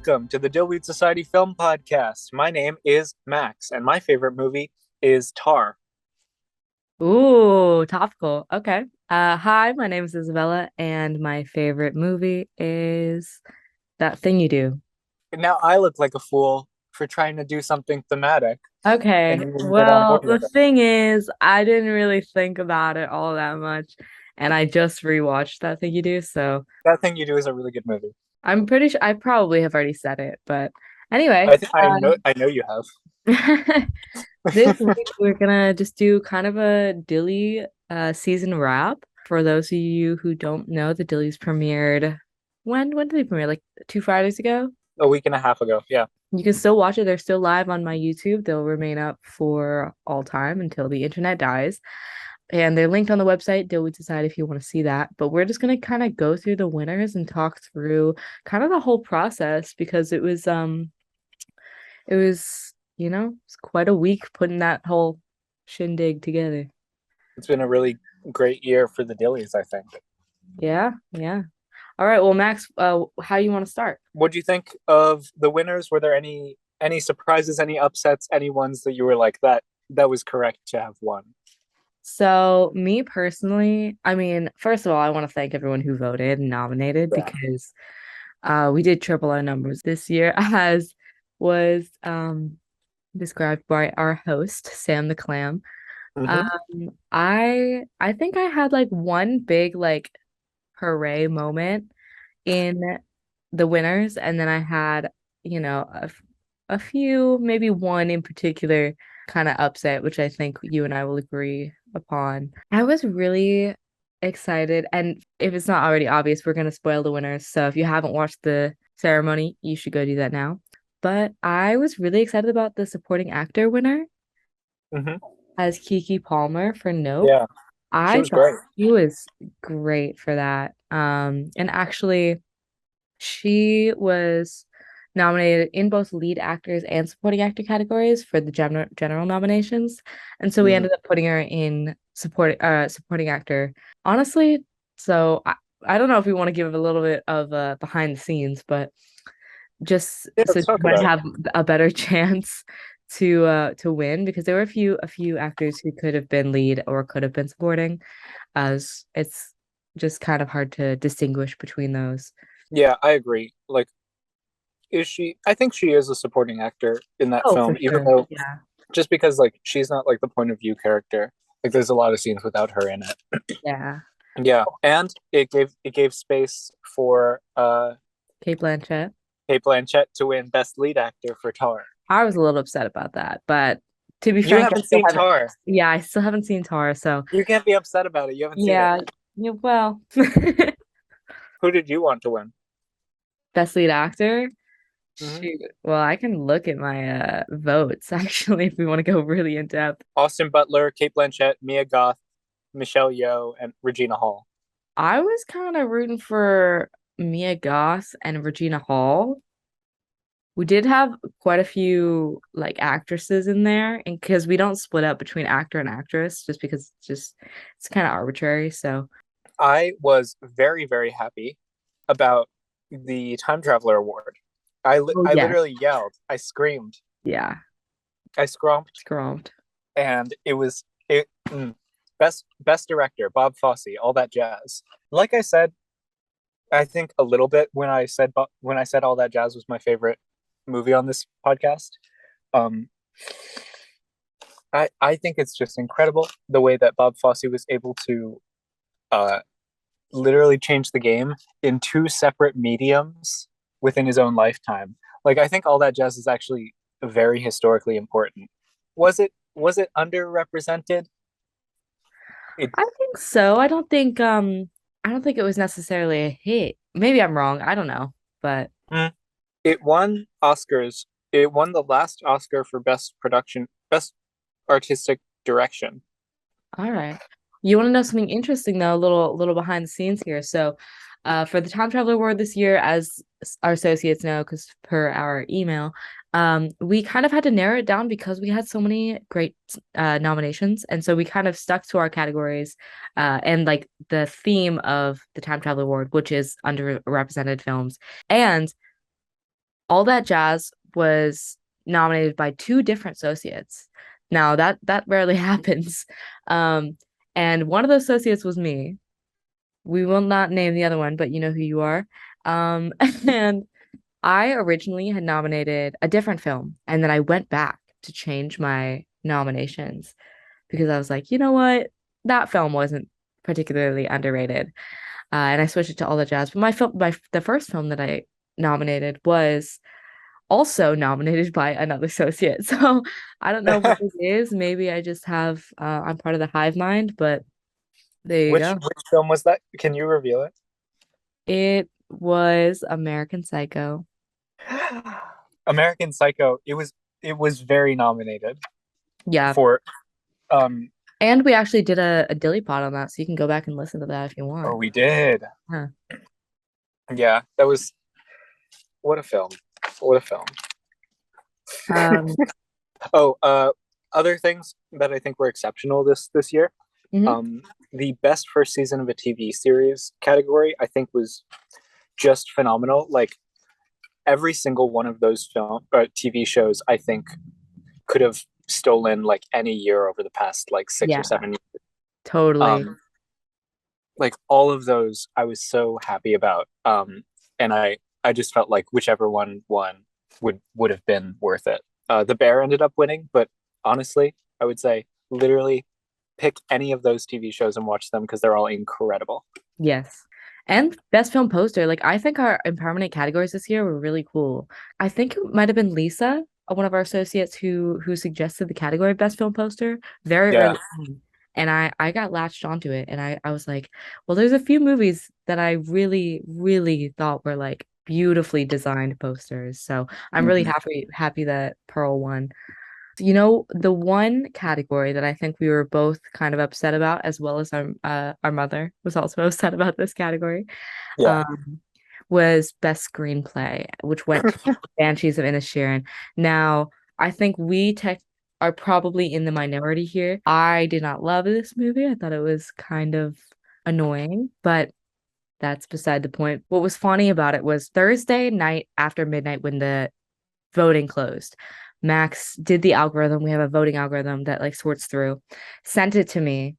Welcome to the Dillweed Society Film Podcast. My name is Max, and my favorite movie is Tar. Ooh, topical. Okay. Hi, my name is Isabella, and my favorite movie is That Thing You Do. And now I look like a fool for trying to do something thematic, and Okay. you didn't get on Well, board the with it. thing is, I didn't really think about it all that much, and I just rewatched That Thing You Do, so That Thing You Do is a really good movie. I'm pretty sure I probably have already said it, but anyway, I know you have. this week we're gonna just do kind of a Dilly season wrap. For those of you who don't know, the Dillies premiered when did they premiere? Like 2 Fridays ago? A week and a half ago. Yeah. You can still watch it. They're still live on my YouTube. They'll remain up for all time until the internet dies. And they're linked on the website, Dillweed Society, if you want to see that. But we're just gonna kind of go through the winners and talk through kind of the whole process because it's quite a week putting that whole shindig together. It's been a really great year for the Dillies, I think. Yeah, yeah. All right, well, Max, how you want to start? What do you think of the winners? Were there any surprises, any upsets, any ones that you were like that was correct to have won? So, me personally, I mean, first of all, I want to thank everyone who voted and nominated Yeah. because we did triple our numbers this year, as was described by our host, Sam the Clam. Mm-hmm. I think I had like one big like hooray moment in the winners, and then I had, a few, maybe one in particular kind of upset, which I think you and I will agree upon. I was really excited, and if it's not already obvious, we're gonna spoil the winners. So if you haven't watched the ceremony, you should go do that now. But I was really excited about the supporting actor winner Mm-hmm. as Kiki Palmer for Nope. Yeah. She I was thought great. she was great for that. And actually, she was nominated in both lead actors and supporting actor categories for the general nominations. And so we Mm. ended up putting her in supporting actor. Honestly, so I don't know if we want to give a little bit of behind the scenes, but just Yeah, so let's she talk might about it. have a better chance to win because there were a few actors who could have been lead or could have been supporting, as it's just kind of hard to distinguish between those. Yeah, I agree. Like, is she? I think she is a supporting actor in that Oh, for film, even sure. though Yeah. just because like she's not like the point of view character. Like, there's a lot of scenes without her in it. Yeah. Yeah, and it gave space for Kate Blanchett. Kate Blanchett to win Best Lead Actor for Tar. I was a little upset about that, but to be You frank, I haven't still seen haven't. Tar. Yeah, I still haven't seen Tar, so You can't be upset about it. You haven't seen it. yeah. Yeah, well, Who did you want to win? best lead actor. Hmm. Shoot. Well, I can look at my votes actually if we want to go really in depth. Austin Butler, Kate Blanchett, Mia Goth, Michelle Yeoh, and Regina Hall. I was kind of rooting for Mia Goth and Regina Hall. We did have quite a few like actresses in there, and because we don't split up between actor and actress, just because it's kind of arbitrary. So, I was very, very happy about the Time Traveler Award. oh I yes, literally yelled, I screamed, yeah, I scrumped, scrumped. and best director, Bob Fosse, all that jazz. Like I said, I think a little bit when I said all that jazz was my favorite movie on this podcast. Um, I think it's just incredible the way that Bob Fosse was able to uh, literally change the game in two separate mediums within his own lifetime. Like, I think all that jazz is actually very historically important. Was it underrepresented? It I think so. I don't think it was necessarily a hit. Maybe I'm wrong. I don't know, but it won Oscars. It won the last Oscar for best production, best artistic direction. all right. You want to know something interesting though, a little behind the scenes here. So, for the Time Traveler Award this year, as our associates know, because per our email, we kind of had to narrow it down because we had so many great nominations, and so we kind of stuck to our categories, and like the theme of the Time Traveler Award, which is underrepresented films, and All That Jazz was nominated by two different associates. Now that rarely happens. Um, and one of those associates was me. We will not name the other one, but you know who you are. Um, and I originally had nominated a different film, and then I went back to change my nominations because I was like, you know what? That film wasn't particularly underrated. And I switched it to All the Jazz. But the first film that I nominated was also nominated by another associate. So I don't know what it is. Maybe I just have I'm part of the hive mind, but there you go. Which film was that? Can you reveal it? It was American Psycho. American Psycho. It was very nominated Yeah. for um And we actually did a dilly pod on that, so you can go back and listen to that if you oh want. we did. Huh. Yeah, that was what a film. What a film. Um, Oh, other things that I think were exceptional this year. mhm. Um, the best first season of a TV series category, I think, was just phenomenal. Like every single one of those TV shows, I think, could have stolen like any year over the past like six or Yeah, 7 years. totally. Like all of those, I was so happy about. And I just felt like whichever one won would have been worth it. The Bear ended up winning, but honestly, I would say literally pick any of those TV shows and watch them because they're all incredible. Yes. And best film poster. Like I think our empowerment categories this year were really cool. I think it might have been Lisa, one of our associates who suggested the category of best film poster very Yeah. early on. And I got latched onto it and I was like, well, there's a few movies that I really, really thought were like beautifully designed posters. So I'm really Mm-hmm. happy that Pearl won. You know, the one category that I think we were both kind of upset about, as well as our mother was also upset about this category, Yeah. um, was best screenplay, which went to Banshees of Inisherin. Now, I think we tech are probably in the minority here. I did not love this movie. I thought it was kind of annoying, but that's beside the point. What was funny about it was Thursday night after midnight when the voting closed. Max did the algorithm. We have a voting algorithm that like sorts through, sent it to me,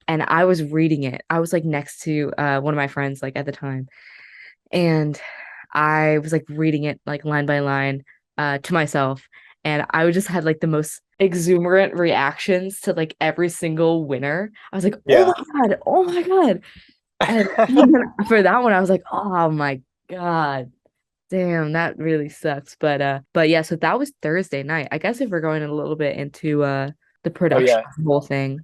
and I was reading it. I was like next to one of my friends like at the time, and I was like reading it like line by line to myself, and I just had like the most exuberant reactions to like every single winner. I was like, "Oh Yeah. my God, oh my God." And even for that one, I was like, "Oh my God." Damn, that really sucks. But yeah, so that was Thursday night. I guess if we're going a little bit into the Oh production yeah. of the whole thing.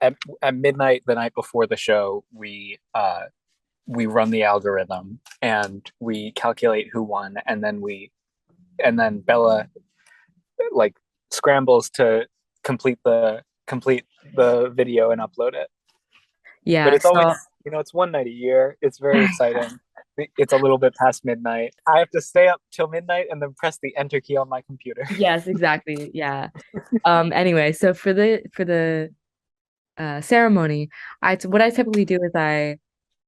At midnight the night before the show, we run the algorithm and we calculate who won, and then Bella like scrambles to complete the video and upload it. But Yeah, it's always, so it's one night a year. It's very exciting. It's a little bit past midnight. I have to stay up till midnight and then press the enter key on my computer. yes, exactly. Yeah. Anyway, so for the ceremony, what I typically do is I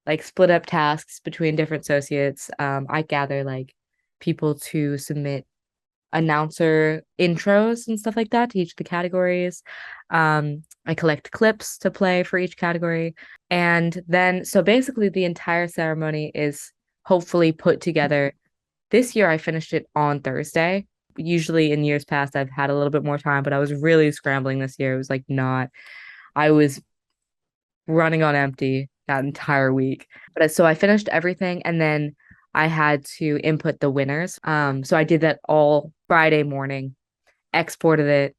like split up tasks between different associates. I gather like people to submit announcer intros and stuff like that to each of the categories. I collect clips to play for each category. And then, so basically, the entire ceremony is hopefully put together. This year, I finished it on Thursday. Usually in years past, I've had a little bit more time, but I was really scrambling this year. It was like not, I was running on empty that entire week. But so I finished everything and then I had to input the winners. So I did that all Friday morning, exported it,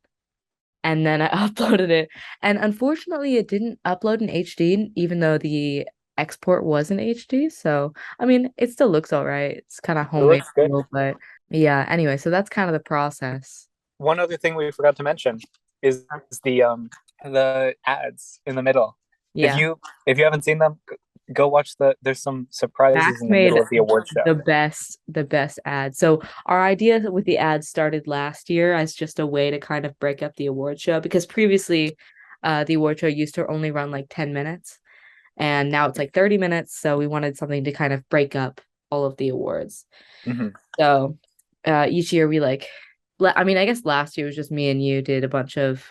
and then I uploaded it. And unfortunately, it didn't upload in HD, even though the export was in HD. So, I mean, it still looks all right. It's kind of It homemade looks good. feel, but yeah, anyway, so that's kind of the process. One other thing we forgot to mention is the ads in the middle. If Yeah. you if you haven't seen them, go watch there's some surprises Max in the made middle of the award show. the best ad. So our idea with the ad started last year as just a way to kind of break up the award show because previously the award show used to only run like 10 minutes and now it's like 30 minutes. So we wanted something to kind of break up all of the awards. Mm-hmm. So each year we like I mean, I guess last year was just me and you did a bunch of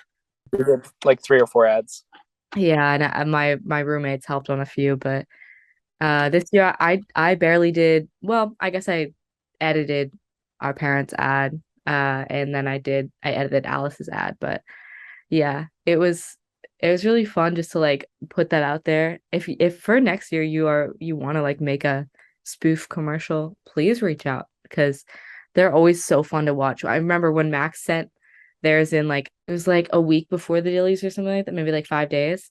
We did like 3 or 4 ads. yeah, and my roommates helped on a few, but this year I barely did. Well, I guess I edited our parents' ad, and then I edited Alice's ad, but yeah, it was really fun just to like put that out there. If for next year you want to like make a spoof commercial, please reach out because they're always so fun to watch. I remember when Max sent theirs in like it was like a week before the dailies or something like that, maybe like 5 days.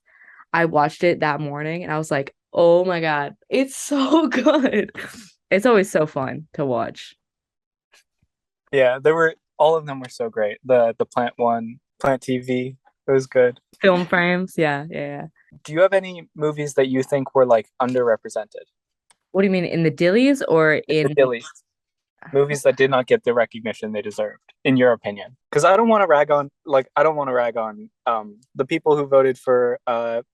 I watched it that morning and I was like, oh my God, it's so good. It's always so fun to watch. Yeah, there were all of them were so great. The plant one, Plant TV, it was good. Film frames, yeah, yeah, yeah. Do you have any movies that you think were like underrepresented? What do you mean in the dillies or The in Dillies, movies that did not get the recognition they deserved, in your opinion? Because I don't want to rag on the people who voted for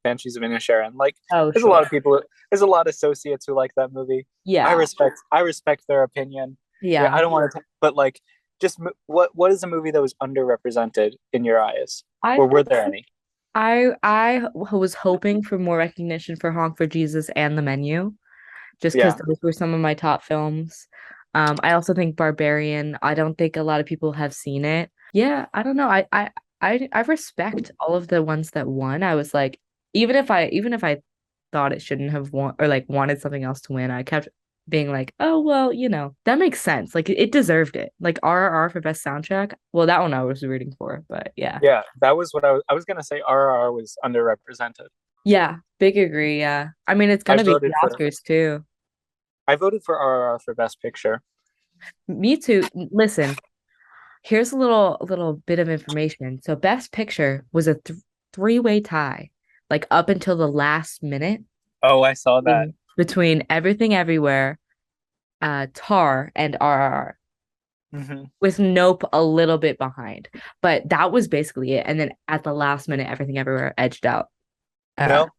Banshees of Inisherin. Like, Oh, there's a lot sure. of people, there's a lot of associates who like that movie. Yeah. I respect their opinion. Yeah, I Yeah. don't want to, but like, just what is a movie that was underrepresented in your eyes, I or were think there any? was hoping for more recognition for Honk for Jesus and The Menu, just because Yeah, those were some of my top films. I also think Barbarian, I don't think a lot of people have seen it. Yeah, I don't know. I respect all of the ones that won. I was like, even if I thought it shouldn't have won or like wanted something else to win, I kept being like, oh well, that makes sense. Like it deserved it. Like RRR for best soundtrack. Well, that one I was rooting for, but yeah. yeah, that was what I was gonna say. RRR was underrepresented. Yeah, big agree. Yeah. I mean, it's I gonna be the voted for Oscars too. I voted for RRR for Best Picture. Me too. Listen, here's a little bit of information. So Best Picture was a three-way tie, like up until the last minute Oh, I saw that. between Everything Everywhere, Tar, and RRR, Hmm. with Nope a little bit behind. But that was basically it. And then at the last minute, Everything Everywhere edged out. Uh, No,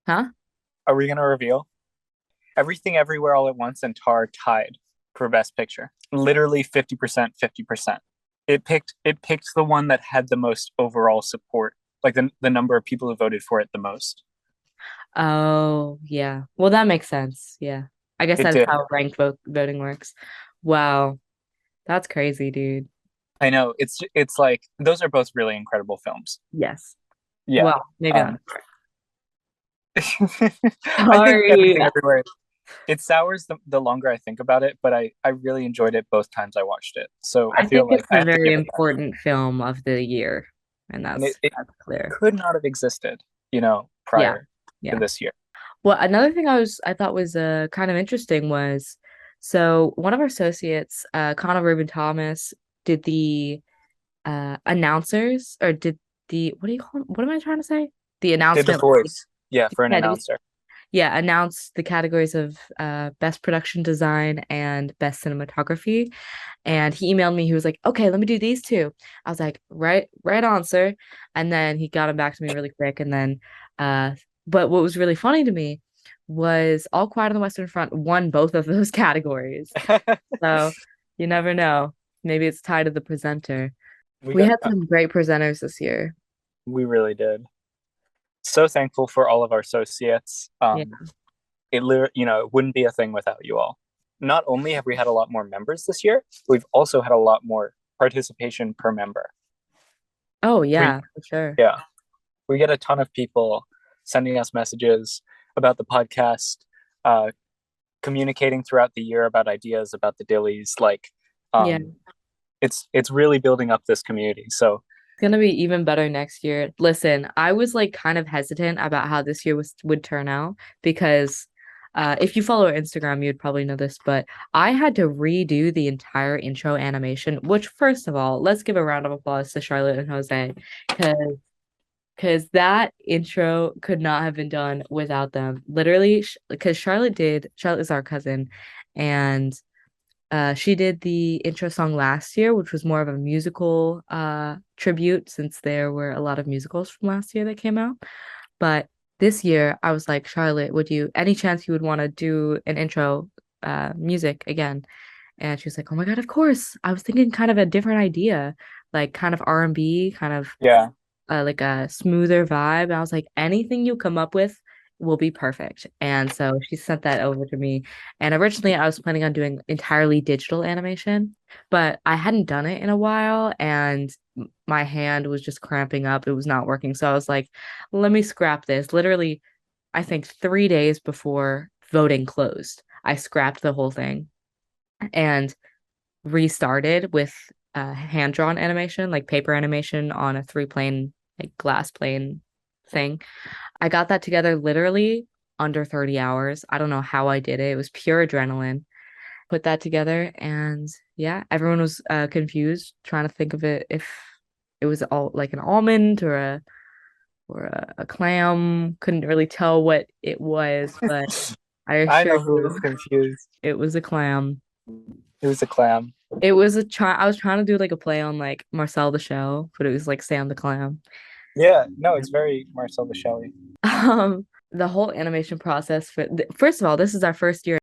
huh? are we gonna reveal? Everything Everywhere All at Once and Tar tied for Best Picture. Literally 50%, 50%. It picked the one that had the most overall support, like the number of people who voted for it the most. Oh, yeah. Well, that makes sense. Yeah. I guess It that's did. how ranked voting works. Wow. That's crazy, dude. I know. It's like those are both really incredible films. Yes. Yeah. Well, maybe not. Um I think Sorry. Everything Everywhere, it sours the longer I think about it, but I really enjoyed it both times I watched it. So I I feel think like it's I a have to very give it that. important film of the year, and And it that's clear. could not have existed, Yeah. prior to Yeah. this year. Well, another thing I thought was kind of interesting was so one of our associates, Connor Reuben Thomas, did the announcers or did the what do you call what am I trying to say? The Did the announcement. voice, yeah, for an Yeah, announcer. yeah, announced the categories of best production design and best cinematography. And he emailed me. He was like, "Okay, let me do these two." I was like, "Right, right on, sir." And then he got them back to me really quick. And then, uh, but what was really funny to me was All Quiet on the Western Front won both of those categories. So you never know. Maybe it's tied to the presenter. we We got had some great presenters this year. we really did. So thankful for all of our associates. Yeah. It wouldn't be a thing without you all. Not only have we had a lot more members this year, we've also had a lot more participation per member. Oh We yeah, for sure. Yeah, we get a ton of people sending us messages about the podcast, uh, communicating throughout the year about ideas about the dillies. Like, Yeah. um, it's really building up this community. So It's gonna be even better next year. Listen, I was like kind of hesitant about how this year would turn out because if you follow our Instagram, you'd probably know this, but I had to redo the entire intro animation, which first of all, let's give a round of applause to Charlotte and Jose because that intro could not have been done without them. Literally, because Charlotte is our cousin, and she did the intro song last year, which was more of a musical tribute since there were a lot of musicals from last year that came out. But this year, I was like, Charlotte, would you any chance you would want to do an intro music again? And she was like, "Oh my God, of course. I was thinking kind of a different idea, like kind of R&B, kind of Yeah. like a smoother vibe." And I was like, anything you come up with will be perfect. And so she sent that over to me. And originally I was planning on doing entirely digital animation, but I hadn't done it in a while and my hand was just cramping up. It was not working. So I was like, let me scrap this. Literally, I think 3 days before voting closed, I scrapped the whole thing and restarted with hand-drawn animation, like paper animation on a three-plane, like glass plane thing. I got that together literally under 30 hours. I don't know how I did it. It was pure adrenaline. Put that together, and yeah, everyone was confused, trying to think of it if it was all like an almond or a clam. Couldn't really tell what it was, but I I assure know who was you, confused. it was a clam. It was a clam. It was a try. I was trying to do like a play on like Marcel the Shell, but it was like Sam the Clam. Yeah, no, it's very Marcel the Shelley. The whole animation process for first of all, this is our first year